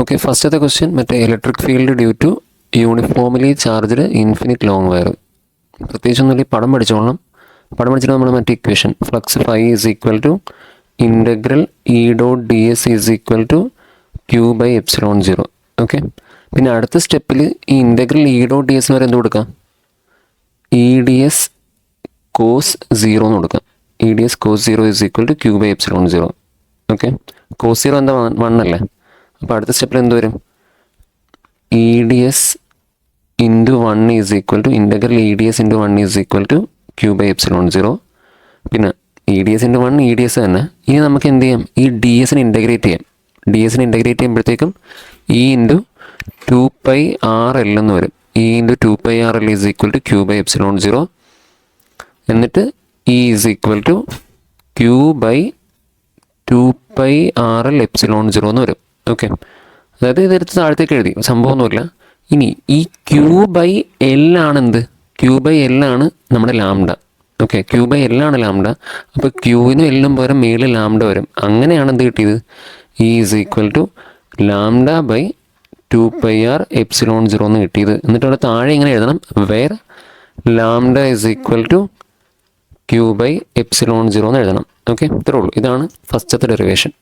Okay, ഫസ്റ്റത്തെ question മറ്റേ electric field due to uniformly charged infinite long wire. പ്രത്യേകിച്ചൊന്നുമില്ല, പടം പഠിച്ചോളാം. പടം പഠിച്ചിട്ട് നമ്മൾ മറ്റേ equation flux phi is equal to integral E dot D S is equal to Q by epsilon 0. Okay, പിന്നെ അടുത്ത സ്റ്റെപ്പിൽ ഈ integral E dot D S വരെ എന്ത് കൊടുക്കാം? ഇ ഡി എസ് കോസ് 0 എന്ന് കൊടുക്കാം. E D S cos 0 is equal to Q by epsilon 0. Okay, cos 0 എന്താ 1 അല്ലേ? അപ്പോൾ അടുത്ത സ്റ്റെപ്പിൽ എന്ത് വരും? E D S into 1 is equal to integral E D S into 1 is equal to Q by epsilon 0. പിന്നെ E D S into 1 E D S തന്നെ. ഇനി നമുക്ക് എന്ത് ചെയ്യാം? ഈ ഡി എസിനെ ഇൻ്റഗ്രേറ്റ് ചെയ്യാം. ഡി എസിനെ ഇൻ്റഗ്രേറ്റ് ചെയ്യുമ്പോഴത്തേക്കും ഇ ഇൻറ്റു 2π RL എന്ന് വരും. E into 2π RL is equal to Q by epsilon 0. എന്നിട്ട് E is equal to Q by 2π RL epsilon 0 എന്ന് വരും. ഓക്കെ, അതായത് ഇതെടുത്ത് താഴത്തേക്ക് എഴുതി, സംഭവമൊന്നുമില്ല. ഇനി ഈ ക്യൂ ബൈ എൽ ആണ് എന്ത്? ക്യൂ ബൈ എൽ ആണ് നമ്മുടെ lambda. Okay, Q by L ആണ് ലാംഡ. അപ്പോൾ ക്യൂവിനും എല്ലും പകരം മേളിൽ ലാംഡ വരും. അങ്ങനെയാണ് എന്ത് കിട്ടിയത്? E is equal to lambda by 2π R epsilon 0 എന്ന് കിട്ടിയത്. എന്നിട്ട് അവിടെ താഴെ ഇങ്ങനെ എഴുതണം, where lambda is equal to Q by epsilon 0 എന്ന് എഴുതണം. ഓക്കെ, ഇത്രേ ഉള്ളൂ. ഇതാണ് ഫസ്റ്റത്തെ ഡെറിവേഷൻ.